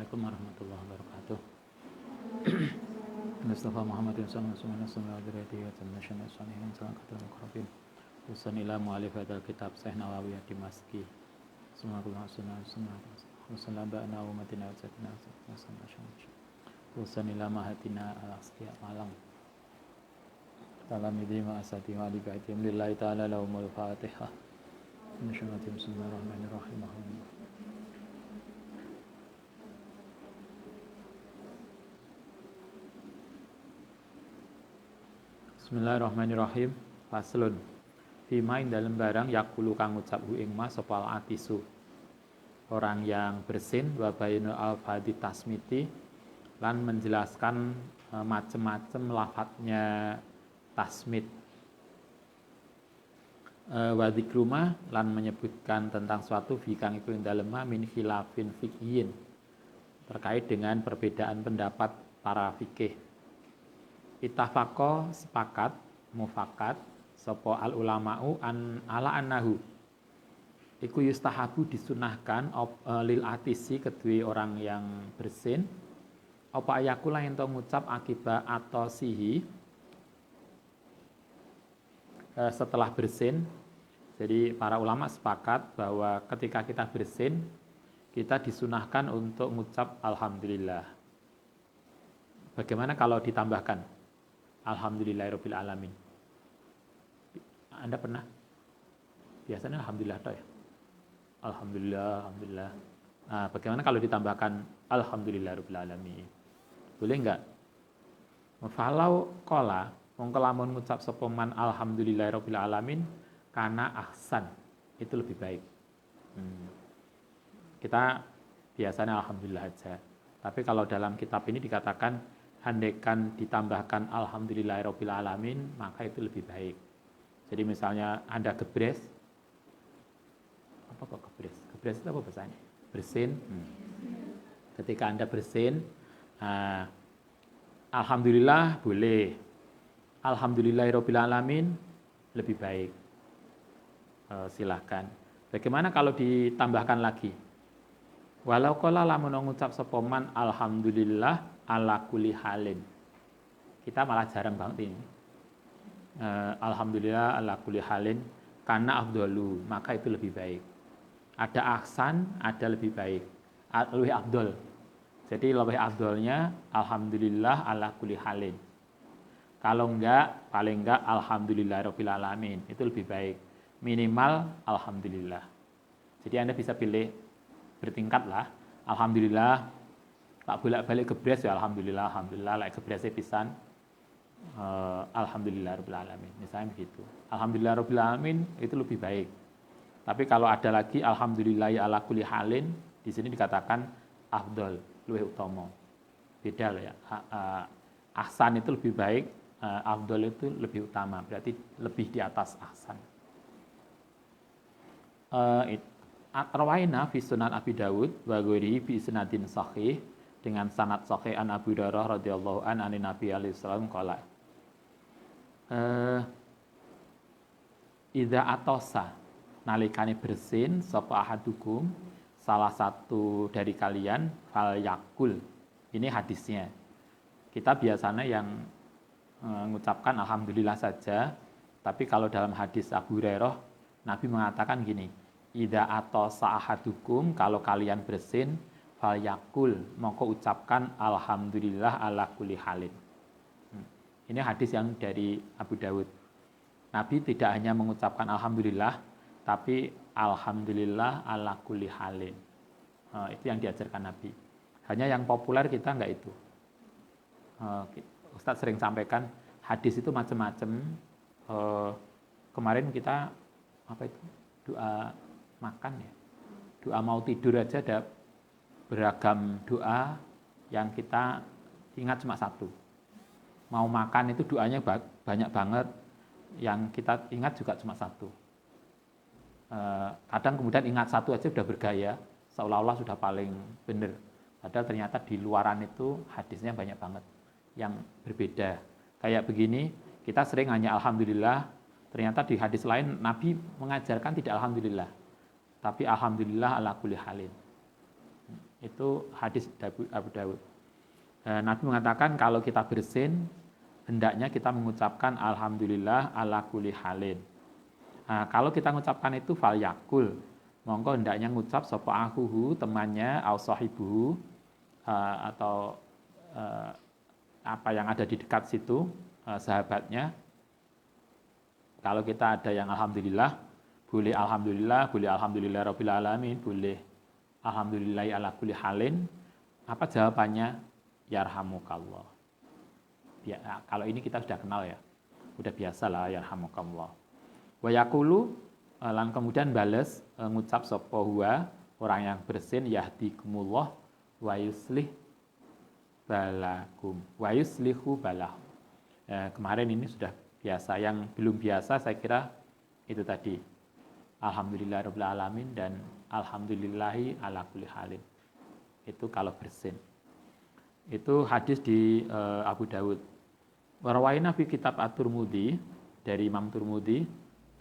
Assalamualaikum warahmatullahi wabarakatuh. Mustafa Muhammadin sallallahu alaihi wasallam wa dzurriyyatihi wa tamasyan salihin salakatul muqarrabin. Usan ila mu'allif hadzal kitab Syekh Nawawi Dimashqi. Sallallahu alaihi wasallam ba'na wa matina wa satina wa sallallahu. Usan ila mahatina al-asqiya malang. Salam idhi ma asati wa alibaitihim lillahi ta'ala lahumul fatihah. Bismillahirrahmanirrahim. Bismillahirrahmanirrahim. Faslun. Fima ing dalem barang yakulu kang ngucap hu ing ma sapa atisu. Orang yang bersin wa bayyinul alfadhi tasmiti lan menjelaskan macam-macam lafadznya tasmit. Wa dzikruma lan menyebutkan tentang suatu fi kang iku ing dalem min khilafin fikhiyin terkait dengan perbedaan pendapat para fikih. Ittafaqo sepakat mufakat sapa al ulama'u an ala annahu iku yustahabu disunahkan lil atisi kedue orang yang bersin apa ayakula ento ngucap akibat atau sihi setelah bersin. Jadi para ulama sepakat bahwa ketika kita bersin kita disunahkan untuk mengucap alhamdulillah. Bagaimana kalau ditambahkan alhamdulillahirabbil alamin? Anda pernah? Biasanya alhamdulillah toh ya. Alhamdulillah. Nah, bagaimana kalau ditambahkan alhamdulillahirabbil alamin? Boleh enggak? Falau qala mongko lamun ngucap sapa man alhamdulillahirabbil alamin kana ahsan, itu lebih baik. Kita biasanya alhamdulillah aja. Tapi kalau dalam kitab ini dikatakan andaikan ditambahkan alhamdulillahirabbil alamin, maka itu lebih baik. Jadi misalnya Anda gebres. Apa kok gebres? Gebres itu apa bahasanya? Bersin. Ketika Anda bersin, alhamdulillah boleh. Alhamdulillahirabbil alamin lebih baik. Silahkan. Bagaimana kalau ditambahkan lagi? Walau qala lamun ngucap sapa man alhamdulillah ala kulli halin. Kita malah jarang banget ini. Alhamdulillah ala kulli halin karena afdalu, maka itu lebih baik. Ada ahsan, ada lebih baik. Lebih afdal. Jadi lebih afdalnya alhamdulillah ala kulli halin. Kalau enggak, paling enggak alhamdulillahirabbil alamin, itu lebih baik. Minimal alhamdulillah. Jadi Anda bisa pilih bertingkat lah. Alhamdulillah, tak bolak-balik gebres ya alhamdulillah, like gebresnya pisan. Alhamdulillahirabbil alamin. Misalnya begitu. Alhamdulillahirabbil alamin itu lebih baik. Tapi kalau ada lagi alhamdulillahi ala kulli halin, di sini dikatakan afdal, luwih utama. Beda lah ya. Ahsan itu lebih baik, afdal itu lebih utama, berarti lebih di atas ahsan. Rawaina fi sunan Abi Dawud wa ghairihi bi isnadin sahih dengan sanad sahih an Abu Hurairah radhiyallahu an anin Nabi alaihi salam qala idza atosa nalikane bersin sapa ahadukum salah satu dari kalian fal yakul. Ini hadisnya. Kita biasanya yang mengucapkan alhamdulillah saja, tapi kalau dalam hadis Abu Hurairah Nabi mengatakan gini, idza atosa ahadukum, kalau kalian bersin fal yakul, mongko ucapkan alhamdulillah ala kulli halin. Ini hadis yang dari Abu Dawud. Nabi tidak hanya mengucapkan alhamdulillah, tapi alhamdulillah ala kulli halin. Itu yang diajarkan Nabi. Hanya yang populer kita enggak itu. Ustadz sering sampaikan hadis itu macam-macam. Kemarin kita apa itu? Doa makan ya. Doa mau tidur aja ada beragam doa yang kita ingat cuma satu. Mau makan itu doanya banyak banget, yang kita ingat juga cuma satu. Kadang kemudian ingat satu aja udah bergaya, seolah-olah sudah paling benar. Padahal ternyata di luaran itu hadisnya banyak banget yang berbeda. Kayak begini, kita sering hanya alhamdulillah, ternyata di hadis lain Nabi mengajarkan tidak alhamdulillah, tapi alhamdulillah ala kulli halin. Itu hadis Abu Dawud. Nabi mengatakan kalau kita bersin, hendaknya kita mengucapkan alhamdulillah ala kulli halin. Kalau kita mengucapkan itu fal yakul, monggo hendaknya ngucap sapa akhuhu, temannya, au sahibuhu, atau apa yang ada di dekat situ, sahabatnya. Kalau kita ada yang alhamdulillah, boleh alhamdulillah rabbil alamin, boleh alhamdulillah ala kulli halin. Apa jawabannya? Yarhamukallah. Ya, kalau ini kita sudah kenal ya. Udah biasa lah yarhamukallah. Wa yaqulu, lan kemudian bales ngucap sapa huwa, orang yang bersin, yahdikumullah wa yuslih balakum wa yuslihu balah. Kemarin ini sudah biasa. Yang belum biasa saya kira itu tadi. Alhamdulillahirabbil alamin dan alhamdulillahi ala kulli halin. Itu kalau bersin. Itu hadis di Abu Dawud. Warawaina fi kitab At-Tirmidzi dari Imam Tirmidzi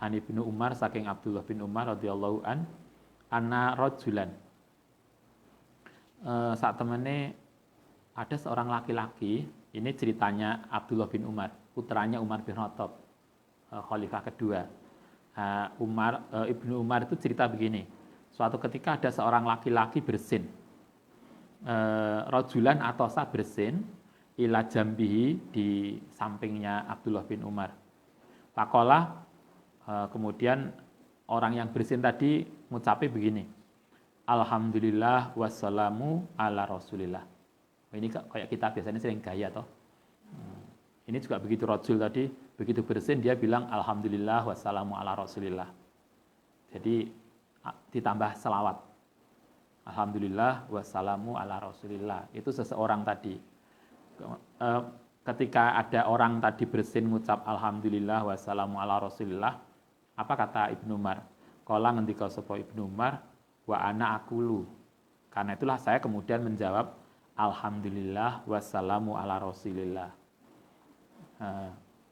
an Ibnu Umar saking Abdullah bin Umar radhiyallahu an anna rajulan. Saat temene ada seorang laki-laki, ini ceritanya Abdullah bin Umar, putranya Umar bin Khattab, khalifah kedua. Ibnu Umar itu cerita begini, suatu ketika ada seorang laki-laki bersin, rajulan atau sah bersin, ila jambihi di sampingnya Abdullah bin Umar. Pakola, kemudian orang yang bersin tadi ngucapi begini, alhamdulillah wassalamu ala rasulillah. Ini kayak kita biasanya sering gaya toh. Ini juga begitu rajul tadi, begitu bersin dia bilang alhamdulillah wassalamu ala rasulillah. Jadi ditambah selawat. Alhamdulillah wassalamu ala rasulillah. Itu seseorang tadi. Ketika ada orang tadi bersin mengucap alhamdulillah wassalamu ala rasulillah, apa kata Ibnu Umar? Qala ngendika sapa Ibnu Umar, wa ana aqulu. Karena itulah saya kemudian menjawab alhamdulillah wassalamu ala rasulillah.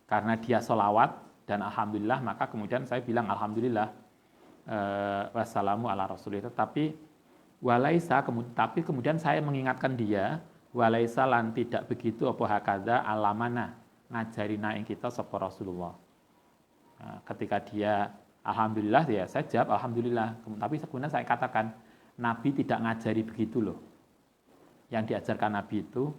Karena dia sholawat dan alhamdulillah, maka kemudian saya bilang alhamdulillah wassalamu ala rasulillah. Tapi kemudian saya mengingatkan dia, walaisa lan tidak begitu apa hakadza alamana ngajarina ing kita sapa Rasulullah. Ketika dia alhamdulillah ya saya jawab alhamdulillah. Tapi sebenarnya saya katakan Nabi tidak ngajari begitu loh. Yang diajarkan Nabi itu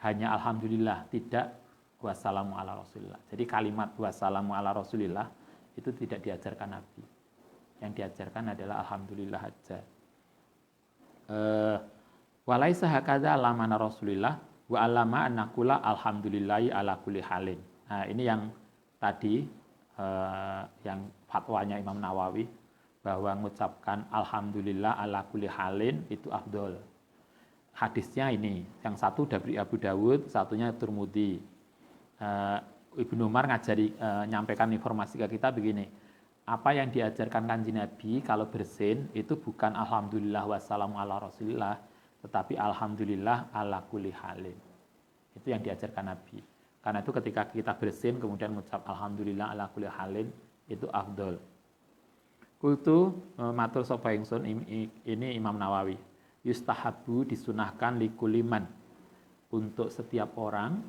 hanya alhamdulillah, tidak wassalamu ala rasulillah. Jadi kalimat wassalamu ala rasulillah itu tidak diajarkan Nabi. Yang diajarkan adalah alhamdulillah aja. Walaisa hakadza alamana rasulillah wa alama annaqula alhamdulillahi ala kulli halin. Nah, ini yang tadi yang fatwanya Imam Nawawi bahwa mengucapkan alhamdulillah ala kulli halin itu afdol. Hadisnya ini, yang satu dari Abu Dawud, satunya Tirmidzi. Ibnu Umar nyampaikan informasi ke kita begini, apa yang diajarkan Kanjeng Nabi kalau bersin itu bukan alhamdulillah wassalamu ala rasulillah, tetapi alhamdulillah ala kulli halin. Itu yang diajarkan Nabi. Karena itu ketika kita bersin kemudian mengucap alhamdulillah ala kulli halin itu afdol. Kultu matur sapa ingsun, ini Imam Nawawi. Yustahabu disunahkan likuliman untuk setiap orang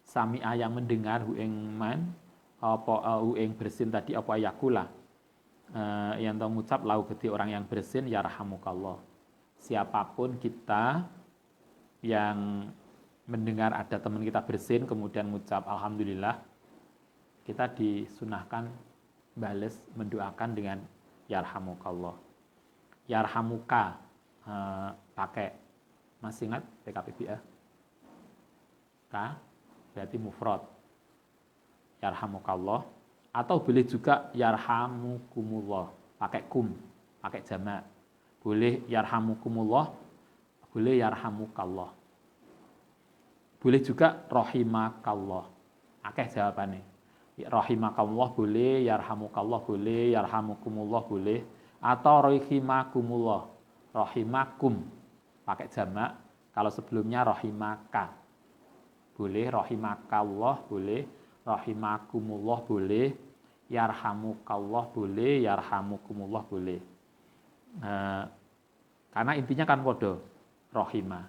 sami'a yang mendengar hu ing man apa hu ing bersin tadi apa yakula yang tahu ngucap lau gede orang yang bersin yarhamukallah. Siapapun kita yang mendengar ada teman kita bersin kemudian mengucap alhamdulillah, kita disunahkan bales mendoakan dengan yarhamukallah. Yarhamuka pakai, masih ingat PKPBA? K berarti mufrad. Yarhamukallah, atau boleh juga yarhamukumullah pakai kum, pakai jamak. Boleh yarhamukumullah, boleh yarhamukallah. Boleh juga rahimakallah. Akeh jawabannya. Rahimakallah boleh, yarhamukallah boleh, yarhamukumullah boleh, atau rahimakumullah. Rahimakum pakai jamak, kalau sebelumnya rahimaka. Boleh rahimakallah boleh, rahimakumullah boleh, yarhamukallah boleh, yarhamukumullah boleh. Karena intinya kan podo rohimah.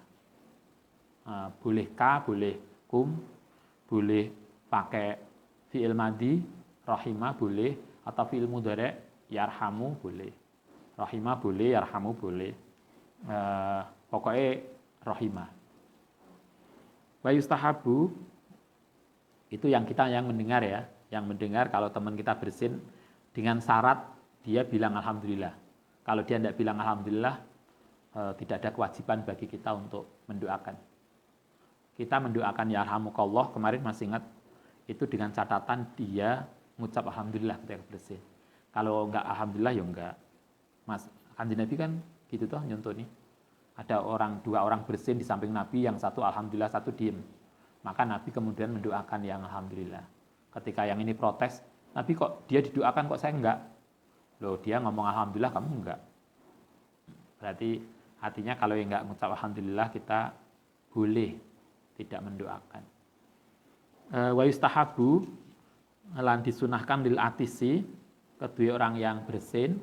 Boleh ka, boleh kum, boleh pakai fi'il madhi, rohimah boleh, atau fi'il mudhari' yarhamu boleh. Rohimah boleh, yarhamu boleh. Pokoknya rohimah. Wa yustahabu itu yang mendengar ya, yang mendengar kalau teman kita bersin dengan syarat dia bilang alhamdulillah. Kalau dia tidak bilang alhamdulillah, tidak ada kewajiban bagi kita untuk mendoakan. Kita mendoakan ya yarhamukallah, kemarin masih ingat itu dengan catatan dia mengucap alhamdulillah ketika bersin. Kalau enggak alhamdulillah ya enggak. Mas Kanjeng Nabi kan gitu toh nyontoh nih. Ada dua orang bersin di samping Nabi, yang satu alhamdulillah, satu diem. Maka Nabi kemudian mendoakan yang alhamdulillah. Ketika yang ini protes, Nabi kok dia didoakan kok saya enggak? Loh, dia ngomong alhamdulillah kamu enggak. Berarti artinya kalau yang enggak mengucap alhamdulillah kita boleh tidak mendoakan. Wa yustahabu lan disunahkan lil atisi kedua orang yang bersin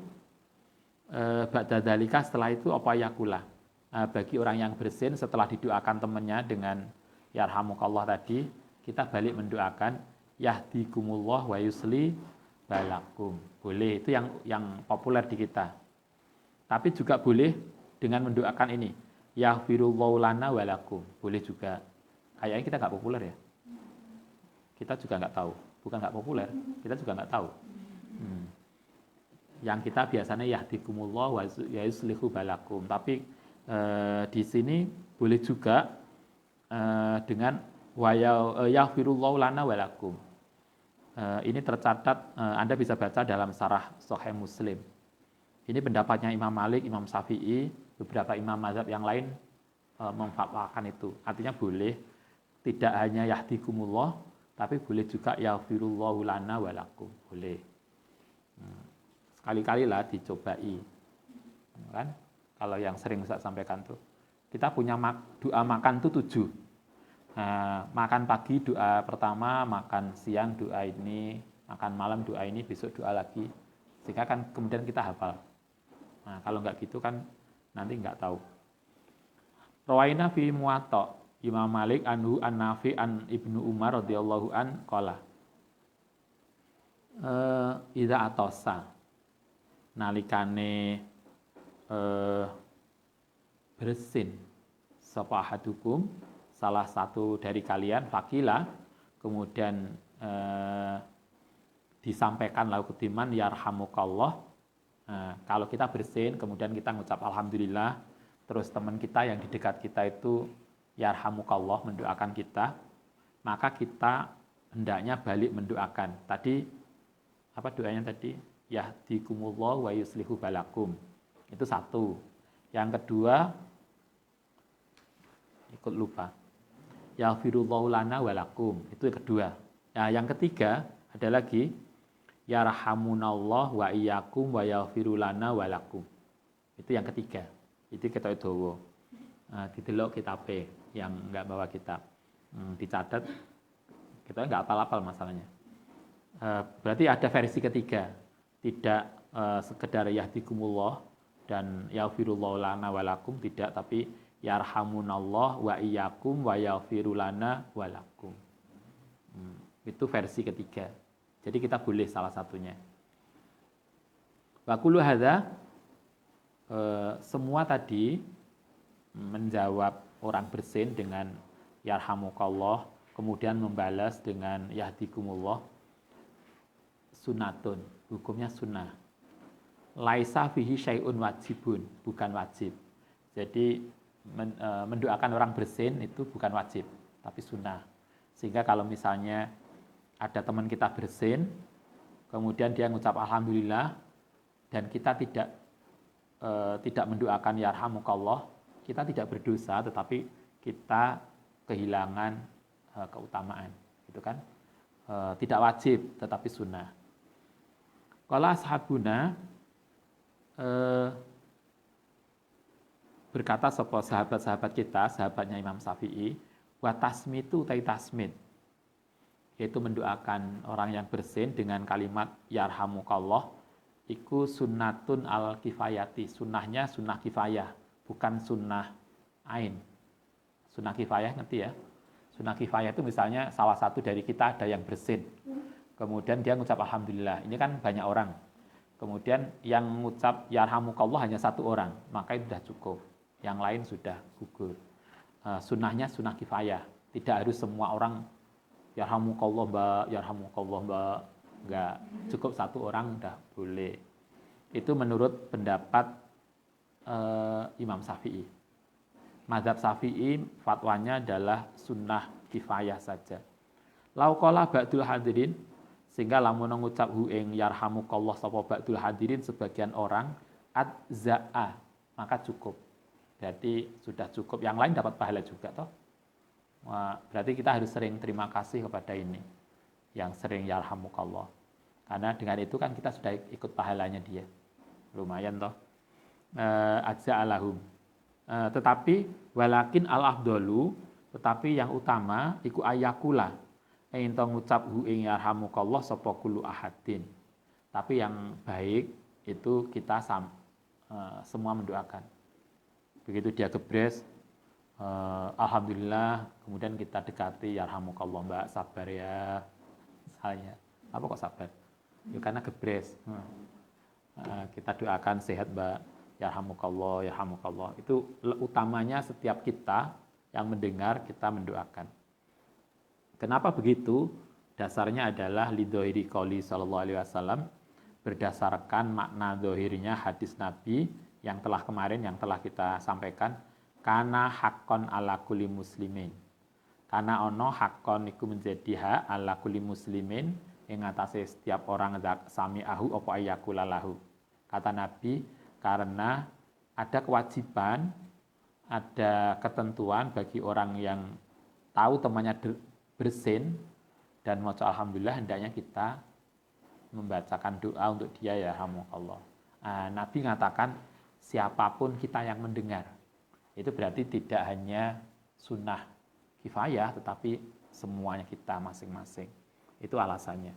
ba'da dzalika setelah itu apa yakula. Bagi orang yang bersin setelah didoakan temannya dengan yarhamukallah tadi, kita balik mendoakan yahdikumullah wa yusli balakum. Boleh, itu yang populer di kita. Tapi juga boleh dengan mendoakan ini, yaghfirullahu lana wa lakum. Boleh juga. Kayaknya kita nggak populer ya. Kita juga nggak tahu. Bukan nggak populer, kita juga nggak tahu. Yang kita biasanya yahdikumullah wa yuslihu balakum. Tapi di sini boleh juga dengan wa yaghfirullahu lana wa lakum. Ini tercatat, Anda bisa baca dalam Syarah Sahih Muslim. Ini pendapatnya Imam Malik, Imam Syafi'i, beberapa imam mazhab yang lain memfatwakan itu. Artinya boleh, tidak hanya yahdikumullah, tapi boleh juga yaghfirullahu lana wa lakum. Boleh. Sekali-kali lah dicobai. Kan? Kalau yang sering saya sampaikan tuh, kita punya doa makan tuh 7. Makan pagi doa pertama, makan siang doa ini, makan malam doa ini, besok doa lagi. Sehingga kan kemudian kita hafal. Nah, kalau nggak gitu kan nanti nggak tahu. Rawaina fi Muwatta Imam Malik anhu an-Nafi an Ibnu Umar radhiyallahu an qala. Idza atasa nalikane bersin sapa hadukum salah satu dari kalian fakila kemudian disampaikan lahu kutiman yarhamukallah. Kalau kita bersin kemudian kita ngucap alhamdulillah, terus teman kita yang di dekat kita itu yarhamukallah mendoakan kita, maka kita hendaknya balik mendoakan. Tadi apa doanya tadi? Yahdikumullah wa yuslihu balakum. Itu satu. Yang kedua, ikut lupa. Yaghfirullahu lana wa lakum. Itu yang kedua. Nah, yang ketiga ada lagi yarhamunallah wa iyyakum wa yaghfiru lana wa lakum. Itu yang ketiga. Itu kita dawa. Didelok kitabe yang enggak bawa kitab. Dicatat kita enggak hafal-hafal masalahnya. Berarti ada versi ketiga. Tidak sekedar yahdikumullah dan yaghfirullahu lana wa lakum, tidak, tapi yarhamunallah wa iyyakum wa yaghfiru lana wa lakum. Itu versi ketiga. Jadi kita boleh salah satunya. Wa kullu hadza semua tadi menjawab orang bersin dengan yarhamukallah, kemudian membalas dengan yahdikumullah, sunnatun, hukumnya sunnah. Laisa fihi syai'un wajibun, bukan wajib. Jadi mendoakan orang bersin itu bukan wajib, tapi sunnah. Sehingga kalau misalnya ada teman kita bersin, kemudian dia mengucap alhamdulillah, dan kita tidak mendoakan yarhamukallah, kita tidak berdosa, tetapi kita kehilangan keutamaan, gitu kan? Tidak wajib, tetapi sunnah. Qala ashabuna berkata sapa sahabat-sahabat kita, sahabatnya Imam Syafi'i, wa tasmitu utai tasmid, yaitu mendoakan orang yang bersin dengan kalimat yarhamukallah, iku sunnatun al kifayati, sunnahnya sunnah kifayah, bukan sunnah ain. Sunnah kifayah ngerti ya? Sunnah kifayah itu misalnya salah satu dari kita ada yang bersin. Kemudian dia ngucap alhamdulillah. Ini kan banyak orang. Kemudian yang ngucap yarhamukallah hanya satu orang, maka itu sudah cukup. Yang lain sudah gugur. Sunnahnya sunnah kifayah. Tidak harus semua orang yarhamukallah mbak, yarhamukallah mbak. Enggak, cukup satu orang udah boleh. Itu menurut pendapat Imam Syafi'i. Mazhab Syafi'i fatwanya adalah sunnah kifayah saja. Lauqala ba'dul hadirin, sehingga lamun ngucap hu ing yarhamukallah sapa ba'dul hadirin sebagian orang adza'a, maka cukup. Berarti sudah cukup. Yang lain dapat pahala juga toh. Wah, berarti kita harus sering terima kasih kepada ini yang sering yarhamukallah. Karena dengan itu kan kita sudah ikut pahalanya dia. Lumayan toh. Adza'alahum. Tetapi walakin al-afdalu, tetapi yang utama iku ayakula ento ngucap hu ing yarhamukallah sapa kullu ahadin. Tapi yang baik itu kita semua mendoakan. Begitu dia gebres, alhamdulillah, kemudian kita dekati yarhamukallah mbak, sabar ya. Misalnya, apa kok sabar? Ya karena gebres. Kita doakan sehat mbak, yarhamukallah, yarhamukallah. Itu utamanya setiap kita yang mendengar, kita mendoakan. Kenapa begitu? Dasarnya adalah lidhohiri qouli sallallahu alaihi wasallam, berdasarkan makna dohirnya hadis Nabi yang telah kita sampaikan, kana haqqon ala kulli muslimin. Karena ono haqqon iku menjadi hak ala kulli muslimin ing atase setiap orang sami'ahu apa ayakulalahu. Kata Nabi, karena ada kewajiban, ada ketentuan bagi orang yang tahu temannya bersin dan maca alhamdulillah, hendaknya kita membacakan doa untuk dia ya yarhamukallah. Nabi mengatakan siapapun kita yang mendengar. Itu berarti tidak hanya sunnah kifayah, tetapi semuanya kita masing-masing. Itu alasannya.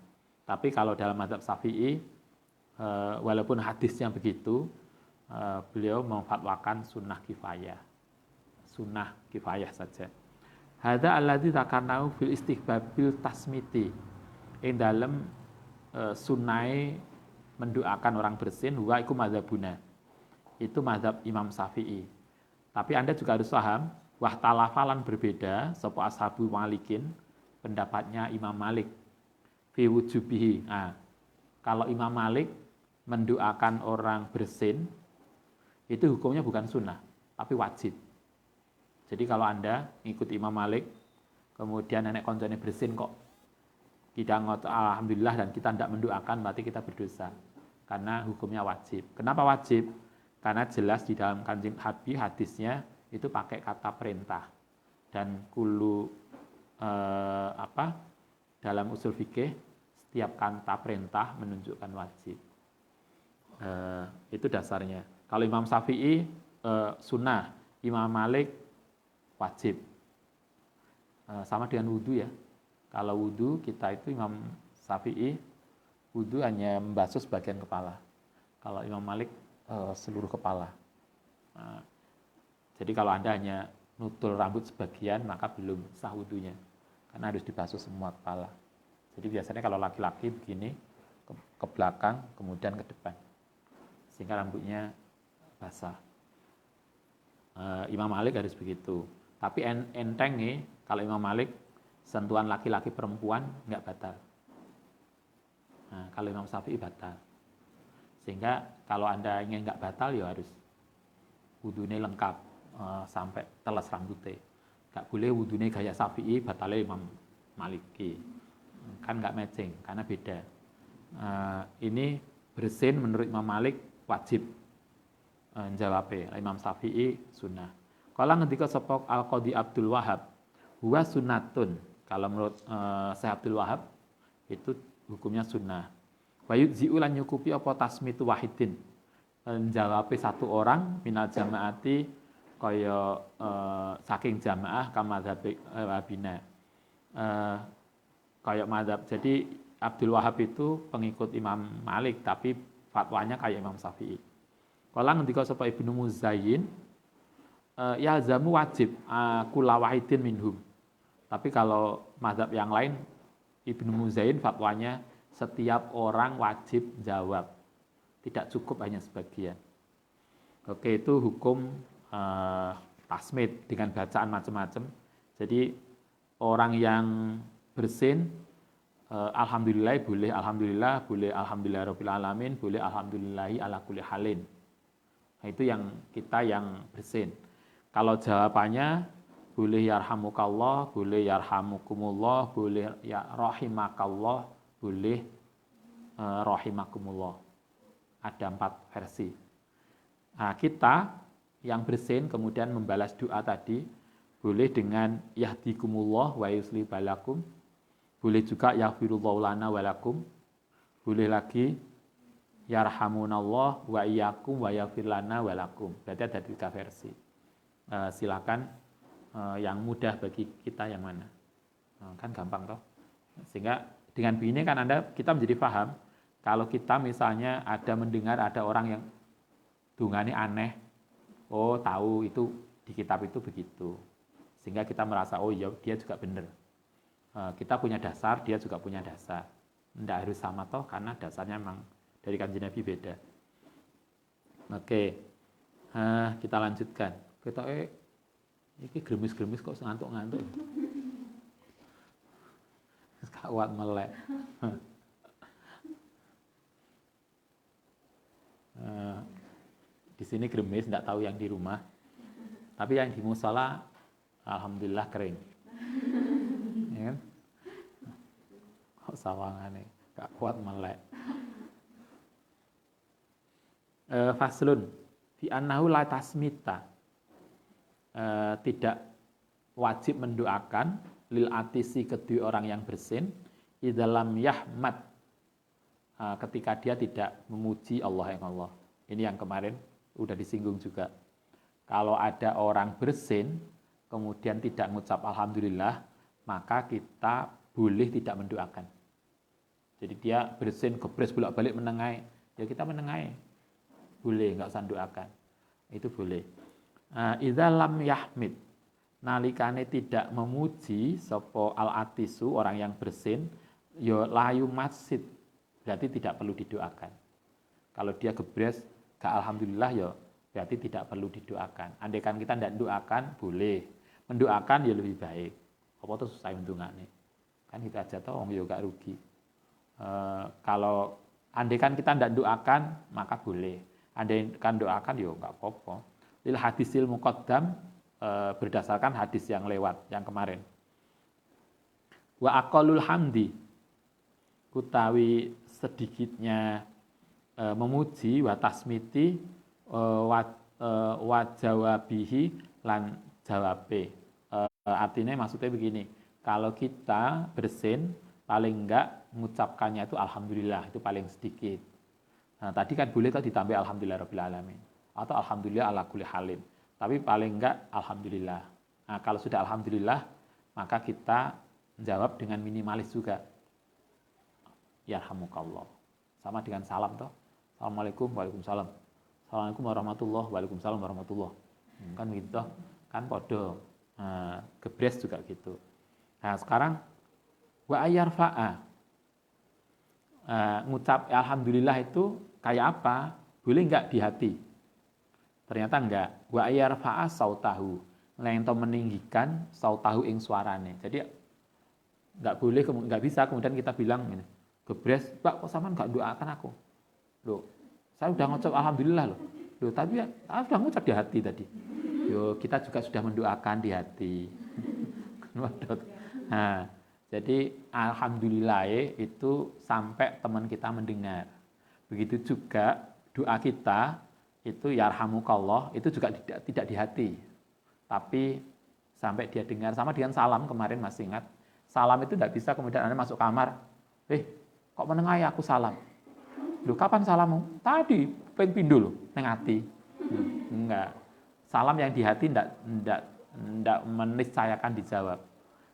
Tapi kalau dalam mazhab Syafi'i, walaupun hadisnya begitu, beliau memfatwakan sunnah kifayah. Sunnah kifayah saja. Hadza alladzi dzakarnahu fil istighbabil tasmiti. Ing dalem sunnahe mendoakan orang bersin, wa iku mazhabuna. Itu mazhab Imam Syafi'i. Tapi Anda juga harus paham, wahtalafalan berbeda, sapa ashabu Malikin, pendapatnya Imam Malik. Fi wujubihi. Kalau Imam Malik mendoakan orang bersin, itu hukumnya bukan sunnah, tapi wajib. Jadi kalau Anda ngikut Imam Malik, kemudian nenek koncone bersin kok kita ngotot alhamdulillah dan kita tidak mendoakan, berarti kita berdosa. Karena hukumnya wajib. Kenapa wajib? Karena jelas di dalam Kanjeng Nabi hadisnya itu pakai kata perintah. Dan dalam usul fikih setiap kata perintah menunjukkan wajib. Itu dasarnya. Kalau Imam Syafi'i sunnah, Imam Malik wajib. Sama dengan wudu ya. Kalau wudu kita itu Imam Syafi'i wudu hanya membasuh sebagian kepala. Kalau Imam Malik seluruh kepala. Jadi kalau Anda hanya nutul rambut sebagian maka belum sah wudunya. Karena harus dibasuh semua kepala. Jadi biasanya kalau laki-laki begini ke belakang kemudian ke depan. Sehingga rambutnya basah. Imam Malik harus begitu. Tapi enteng nih, kalau Imam Malik sentuhan laki-laki perempuan nggak batal. Kalau Imam Syafi'i batal. Sehingga kalau Anda ingin nggak batal ya harus wudhunya lengkap sampai telas rambutnya. Nggak boleh wudhunya gaya Syafi'i, batalnya Imam Maliki. Kan nggak matching, karena beda. Ini bersin menurut Imam Malik wajib. Jawabnya, Imam Syafi'i sunnah. Kalau ngendika sapa Al-Qadhi Abdul Wahab, huwa sunnatun. Kalau menurut Syekh Abdul Wahab itu hukumnya sunnah. Wa yujzi'u lan nyukupi apa tasmitu wahidin. Jawabnya satu orang minal jamaati kaya saking jamaah ka mazhab Wabina. Kayak mazhab. Jadi Abdul Wahab itu pengikut Imam Malik tapi fatwanya kayak Imam Syafi'i. Kalau ngendika sapa Ibnu Muzayyin, yalzamu wajib kula wahidin minhum. Tapi kalau mazhab yang lain, Ibnu Muzain fatwanya setiap orang wajib jawab. Tidak cukup hanya sebagian. Oke, itu hukum tasmid dengan bacaan macam-macam. Jadi orang yang bersin, alhamdulillah boleh alhamdulillah rabbil alamin, boleh alhamdulillahi ala kulli halin. Nah, itu yang kita yang bersin. Kalau jawabannya boleh yarhamukallah, boleh yarhamukumullah, boleh ya rahimakallah, boleh rahimakumullah. Ada 4 versi. Nah, kita yang bersin kemudian membalas doa tadi boleh dengan yahdikumullah wa yusli balakum, boleh juga yaghfirullahu lana walakum, boleh lagi yarhamunallah wa iyyakum wa yaghfir lana walakum. Berarti ada 3 versi. Silakan yang mudah bagi kita yang mana. Kan gampang toh. Sehingga dengan begini kan kita menjadi paham kalau kita misalnya ada mendengar ada orang yang dungane aneh, oh tahu itu di kitab itu begitu. Sehingga kita merasa oh iya dia juga benar. Kita punya dasar, dia juga punya dasar. Tidak harus sama toh karena dasarnya memang dari Kanjeng Nabi beda. Oke. Kita lanjutkan. Kita iki gremis-gremis kok ngantuk-ngantuk. Kuat melek. Di sini gremis, tidak tahu yang di rumah. Tapi yang di musola, alhamdulillah kering. Ya kan? Kok sawangane, gak kuat melek. Faslun, fi annahu la tasmita. Tidak wajib mendoakan lil atisi kedua orang yang bersin idalam yahmad, ketika dia tidak memuji Allah yang Allah. Ini yang kemarin udah disinggung juga. Kalau ada orang bersin kemudian tidak mengucap alhamdulillah, maka kita boleh tidak mendoakan. Jadi dia bersin gebres bolak-balik menengai, ya kita menengai. Boleh, enggak usah doakan. Itu boleh. Idza lam yahmid, nalikane tidak memuji sapa al-atisu orang yang bersin, ya layu masjid, berarti tidak perlu didoakan. Kalau dia gebres gak alhamdulillah ya berarti tidak perlu didoakan. Andaikan kita tidak doakan boleh, mendoakan ya lebih baik. Apa tuh susah untungane. Kan kita aja toh ya gak rugi. Kalau andaikan kita tidak doakan maka boleh. Andaikan doakan ya gak apa-apa. Lil hadisil muqaddam, berdasarkan hadis yang lewat yang kemarin. Wa aqallul hamdi, utawi sedikitnya memuji, wa tasmiti, wa jawabihi lan jawabe. Artinya maksudnya begini, kalau kita bersin paling enggak mengucapkannya itu alhamdulillah, itu paling sedikit. Nah, tadi kan boleh tuh ditambah alhamdulillah rabbil alamin atau alhamdulillah ala kulli halin. Tapi paling enggak alhamdulillah. Nah, kalau sudah alhamdulillah, maka kita menjawab dengan minimalis juga. Yarhamukallah. Sama dengan salam toh. Assalamualaikum, waalaikumsalam. Assalamualaikum warahmatullahi, waalaikumsalam warahmatullahi. Kan begitu toh. Kan podo. Gebres juga gitu. Nah, sekarang wa ayyarfa'a. Ngucap alhamdulillah itu kayak apa? Boleh enggak di hati? Ternyata enggak. Wa ayyarfa'a sautahu. Lento meninggikan sautahu ing suarane. Jadi enggak boleh, enggak bisa kemudian kita bilang ini, gebres, Pak kok sampean enggak doakan aku? Loh, saya udah ngucap alhamdulillah loh. Loh, tapi ya, saya sudah ngucap di hati tadi. Yo, kita juga sudah mendoakan di hati. Nah, jadi alhamdulillah itu sampai teman kita mendengar. Begitu juga doa kita itu yarhamukallah itu juga tidak di hati. Tapi sampai dia dengar, sama dengan salam kemarin masih ingat. Salam itu tidak bisa kemudian Anda masuk kamar, kok menengai aku salam? Loh, kapan salammu? Tadi pengen pindu loh, neng hati. Enggak. Salam yang di hati enggak meniscayakan dijawab.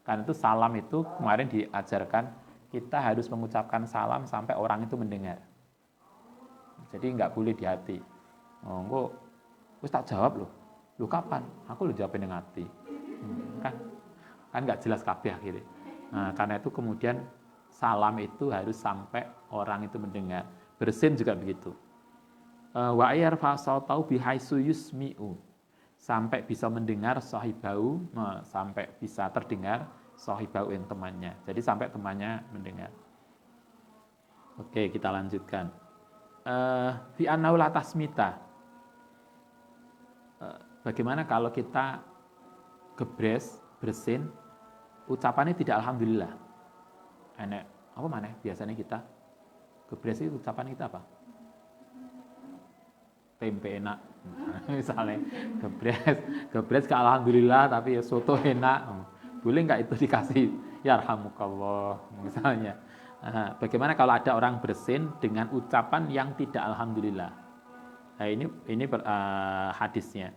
Karena itu salam itu kemarin diajarkan kita harus mengucapkan salam sampai orang itu mendengar. Jadi enggak boleh di hati. Oh, wis tak jawab loh. Lu kapan? Aku lu jawab ning ati. Kan nggak jelas kabeh akhirnya. Nah, karena itu kemudian salam itu harus sampai orang itu mendengar. Bersin juga begitu. Wa yarfa sautau bihaisu yusmi'u. Sampai bisa mendengar sahibau, sampai bisa terdengar sahibau yang temannya. Jadi sampai temannya mendengar. Oke, kita lanjutkan. Fi annau la tasmita. Bagaimana kalau kita gebres, bersin, ucapannya tidak alhamdulillah. Enak, apa mana? Biasanya kita gebres itu ucapan kita apa? Tempe enak. Misalnya gebres ke alhamdulillah tapi ya soto enak. Boleh nggak itu dikasih ya yarhamukallah misalnya. Bagaimana kalau ada orang bersin dengan ucapan yang tidak alhamdulillah? Nah, ini hadisnya.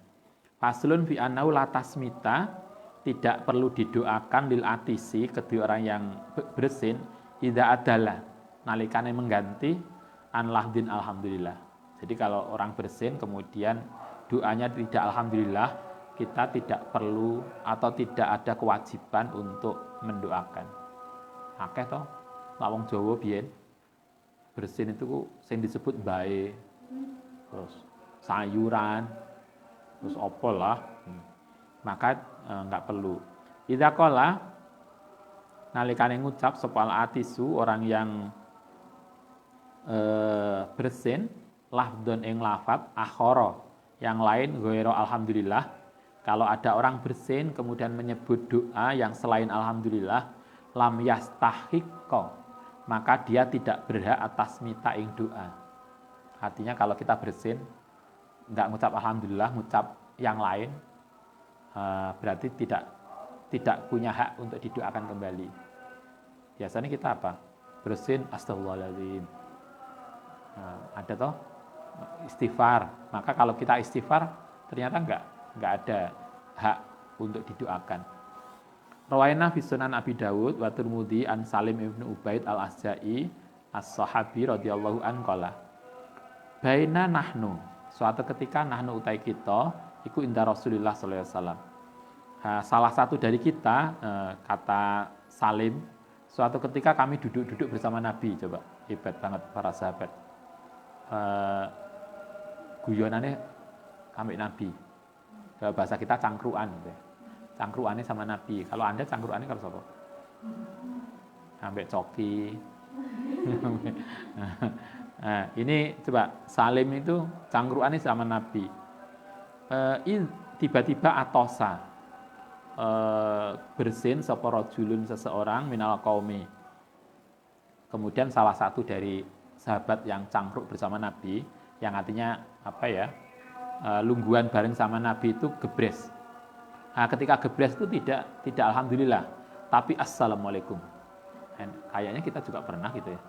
Faslun fi annau la tasmita, tidak perlu didoakan lil atisi kedua orang yang bersin idza adalah nalikane mengganti an lahdin alhamdulillah. Jadi kalau orang bersin kemudian doanya tidak alhamdulillah, kita tidak perlu atau tidak ada kewajiban untuk mendoakan. Akeh toh lawang Jawa biyen bersin itu sing disebut bae, terus sayuran, terus opol lah, maka enggak perlu. Idza qala nalikane ngucap sepal atisu orang yang bersin lahdon ing lafat akhara yang lain ghaira alhamdulillah. Kalau ada orang bersin kemudian menyebut doa yang selain alhamdulillah, lam yastahiqqa, maka dia tidak berhak atas mita ing doa. Artinya kalau kita bersin enggak ngucap alhamdulillah, ngucap yang lain, berarti tidak punya hak untuk didoakan kembali. Biasanya kita apa? Bersin astagfirullahaladzim. Ada toh istighfar. Maka kalau kita istighfar ternyata enggak ada hak untuk didoakan. Rawaina fi Sunan Abi Dawud wa Tirmidzi an Salim ibnu Ubaid al-Asja'i as-sahabi radhiyallahu an qala. Baina nahnu, suatu ketika nahnu utai kita iku inda Rasulullah sallallahu alaihi wasallam. Salah satu dari kita, kata Salim, suatu ketika kami duduk-duduk bersama Nabi. Coba, hebat banget para sahabat. Guyonannya kami Nabi. Bahasa kita cangkruan. Cangkruannya sama Nabi. Kalau Anda cangkruannya kalau siapa? Sampai coki. Nah, ini coba Salim itu cangkruannya sama Nabi. Tiba-tiba atosa bersin sapa rajulun seseorang minal qaumi. Kemudian salah satu dari sahabat yang cangkruk bersama Nabi, yang artinya apa ya, lungguan bareng sama Nabi itu gebres. Nah, ketika gebres itu tidak alhamdulillah, tapi assalamualaikum. Kayaknya kita juga pernah gitu ya.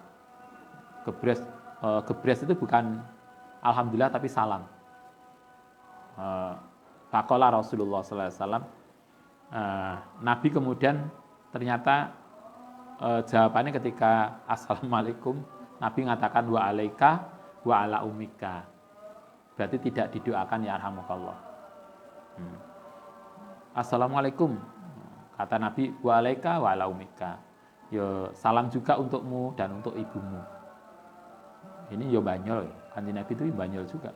Gebres itu bukan alhamdulillah tapi salam. Faqala Rasulullah sallallahu alaihi wasallam, Nabi kemudian ternyata jawabannya ketika assalamualaikum, Nabi mengatakan wa alaika wa ala ummika. Berarti tidak didoakan ya arhamukallah. Assalamualaikum, kata Nabi, wa alaika wa ala ummika. Yo salam juga untukmu dan untuk ibumu. Ini yo Banyol, Kanjeng Nabi itu Banyol juga.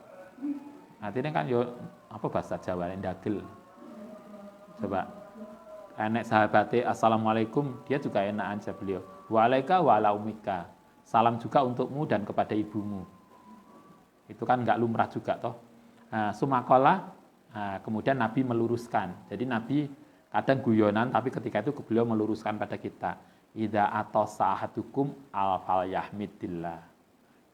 Artinya kan yo apa bahasa Jawa ndagel. Coba enek sahabatnya assalamualaikum, dia juga enak aja beliau. Wa alaika wa ala ummika. Salam juga untukmu dan kepada ibumu. Itu kan enggak lumrah juga toh. Sumakola, kemudian Nabi meluruskan. Jadi Nabi kadang guyonan, tapi ketika itu beliau meluruskan pada kita. Idza atasa ahadukum al-fal yahmidillah.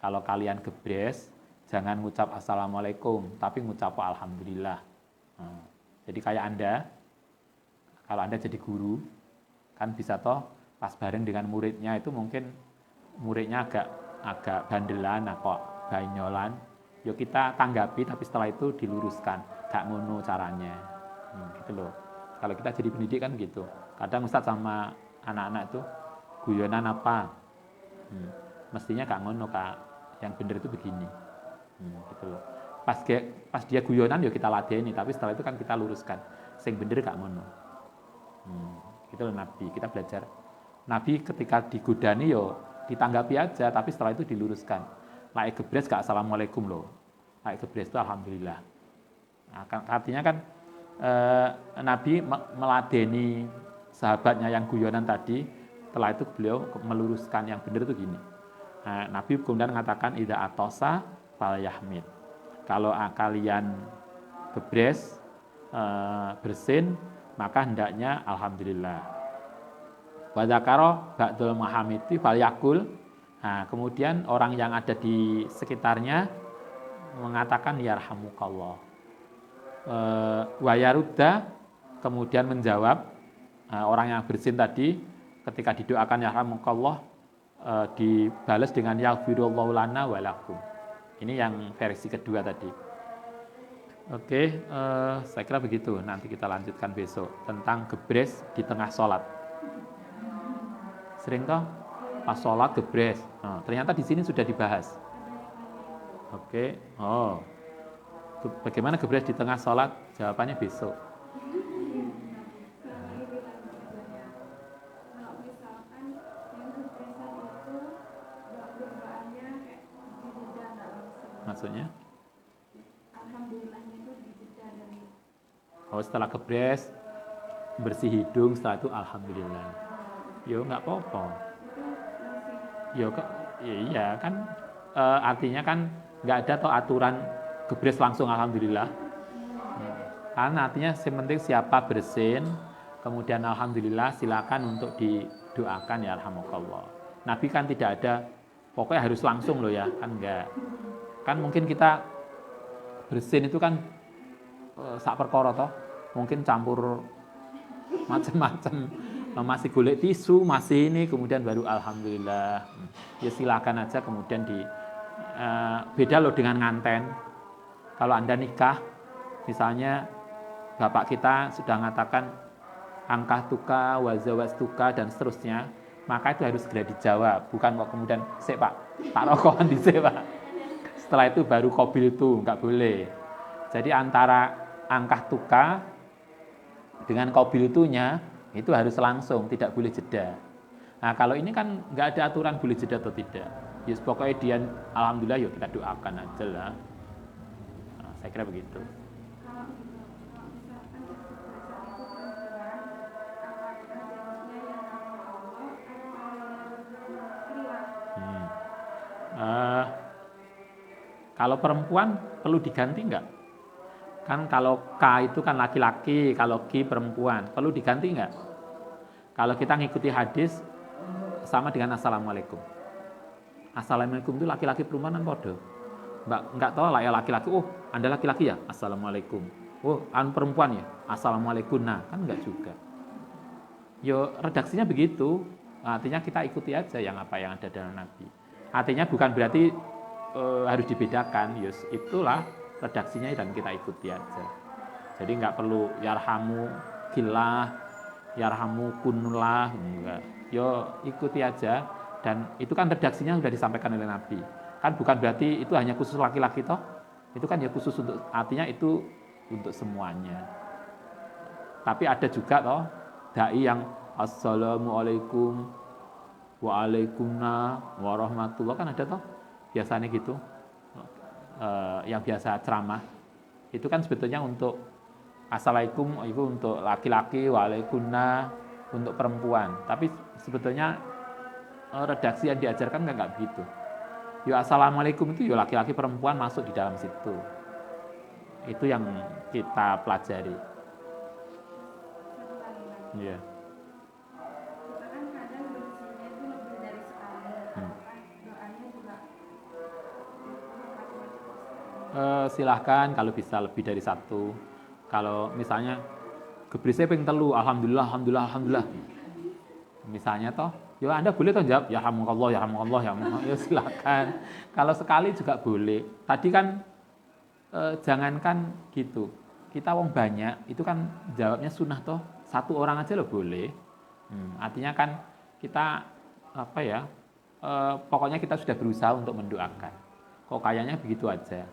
Kalau kalian gebres, jangan ngucap assalamualaikum, tapi ngucap alhamdulillah. Jadi kayak Anda, kalau Anda jadi guru, kan bisa toh pas bareng dengan muridnya itu mungkin muridnya agak bandelan, kok banyolan. Yuk kita tanggapi, tapi setelah itu diluruskan. Gak ngono caranya. Gitu loh. Kalau kita jadi pendidik kan gitu. Kadang Ustadz sama anak-anak itu guyonan apa? Mestinya gak ngono, Kak. Yang benar itu begini. Gitu loh. Pas dia guyonan ya kita ladeni, tapi setelah itu kan kita luruskan. Sing bener gak ngono. Itu Nabi, kita belajar. Nabi ketika digodani yo ditanggapi aja, tapi setelah itu diluruskan. Laik gebres gak assalamualaikum loh. Laik gebres itu alhamdulillah. Nah, artinya kan Nabi meladeni sahabatnya yang guyonan tadi, setelah itu beliau meluruskan yang benar itu gini. Nah, Nabi kemudian mengatakan idza atosa fal yahmid. Kalau kalian gebres bersin, maka hendaknya alhamdulillah. Wa dzakara ba'dul muhamidi fal yakul. Nah, kemudian orang yang ada di sekitarnya mengatakan yarhamukallah. Wa yarudda, kemudian menjawab orang yang bersin tadi ketika didoakan yarhamukallah dibalas dengan yaghfirullahu lana wa lakum. Ini yang versi kedua tadi. Oke, saya kira begitu. Nanti kita lanjutkan besok tentang gebres di tengah sholat. Sering toh pas sholat gebres. Ternyata di sini sudah dibahas. Oke, bagaimana gebres di tengah sholat? Jawabannya besok. Maksudnya? Setelah gebres bersih hidung, setelah itu alhamdulillah. Yo nggak apa-apa. Yo iya kan artinya kan nggak ada toh aturan gebres langsung alhamdulillah. Karena artinya yang penting siapa bersin, kemudian alhamdulillah silakan untuk didoakan ya alhamdulillah. Nabi kan tidak ada pokoknya harus langsung loh ya, kan enggak. Kan mungkin kita bersin itu kan sak perkara toh, mungkin campur macam-macam, masih golek tisu, masih ini, kemudian baru alhamdulillah. Ya silakan aja kemudian beda loh dengan nganten. Kalau Anda nikah, misalnya bapak kita sudah mengatakan angkah tuka, wazawaz tuka dan seterusnya, maka itu harus segera dijawab, bukan kok kemudian sik Pak, tak rokokan dhisik Pak. Setelah itu baru qabil itu, enggak boleh. Jadi antara angkah tuka dengan qabil itunya itu harus langsung, tidak boleh jeda. Nah, kalau ini kan enggak ada aturan boleh jeda atau tidak. Ya pokoknya dia alhamdulillah yuk kita doakan aja lah. Nah, saya kira begitu. Kalau perempuan perlu diganti enggak? Kan kalau K itu kan laki-laki, kalau G perempuan, perlu diganti enggak? Kalau kita ngikuti hadis sama dengan assalamualaikum. Assalamualaikum itu laki-laki perempuan kan podo. Enggak tahu lah ya laki-laki, Anda laki-laki ya? Assalamualaikum. Perempuan ya? Assalamualaikum. Nah, kan enggak juga. Yo redaksinya begitu. Artinya kita ikuti aja yang apa yang ada dalam Nabi. Artinya bukan berarti harus dibedakan, yus itulah redaksinya dan kita ikuti aja. Jadi nggak perlu yarhamu killah, yarhamu kunullah, enggak. Yo ikuti aja dan itu kan redaksinya sudah disampaikan oleh Nabi. Kan bukan berarti itu hanya khusus laki-laki toh. Itu kan ya khusus untuk artinya itu untuk semuanya. Tapi ada juga toh dai yang assalamualaikum waalaikumsalam warahmatullah kan ada toh. Biasanya gitu, yang biasa ceramah itu kan sebetulnya untuk assalamualaikum itu untuk laki-laki, waalaikumsalam untuk perempuan. Tapi sebetulnya redaksi yang diajarkan nggak begitu. Yo assalamualaikum itu yo laki-laki perempuan masuk di dalam situ. Itu yang kita pelajari. Iya. Yeah. Silahkan kalau bisa lebih dari satu. Kalau misalnya gebresnya ping telu, alhamdulillah. Misalnya toh, ya Anda boleh toh jawab ya hamdulillah. Ya silakan. Kalau sekali juga boleh. Tadi kan jangankan gitu. Kita wong banyak, itu kan jawabnya sunnah toh. Satu orang aja loh boleh. Artinya kan kita pokoknya kita sudah berusaha untuk mendoakan. Kok kayaknya begitu aja.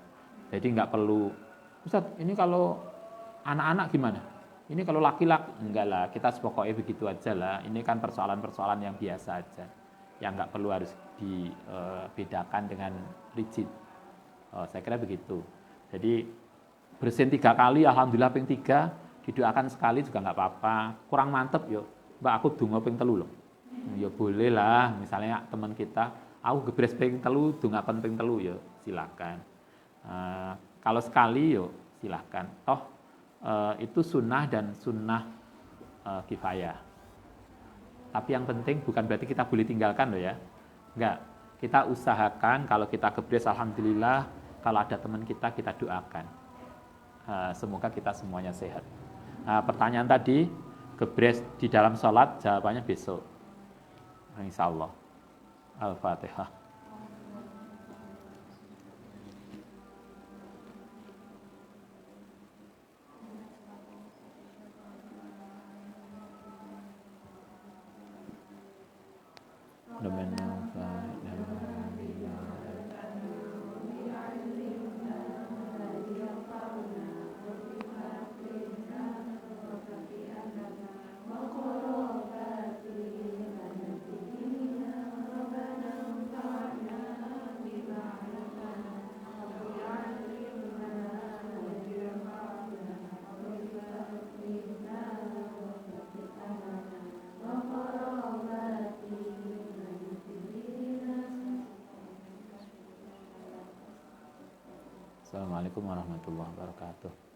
Jadi nggak perlu, Ustaz, ini kalau anak-anak gimana? Ini kalau laki-laki, enggak lah, kita sepokoknya begitu aja lah. Ini kan persoalan-persoalan yang biasa aja, yang nggak perlu harus dibedakan dengan rigid. Saya kira begitu. Jadi bersin 3 kali, alhamdulillah ping 3, didoakan sekali juga nggak apa-apa. Kurang mantep yuk, Mbak aku donga ping 3 loh. Ya boleh lah, misalnya teman kita, aku gebres ping 3, dongakan ping 3 ya silakan. Kalau sekali yuk silakan. Toh itu sunnah dan sunnah kifayah. Tapi yang penting bukan berarti kita boleh tinggalkan loh ya. Enggak, kita usahakan kalau kita gebres alhamdulillah, kalau ada teman kita doakan. Semoga kita semuanya sehat. Pertanyaan tadi, gebres di dalam sholat, jawabannya besok. Insya Allah. Al-Fatihah. Assalamualaikum warahmatullahi wabarakatuh.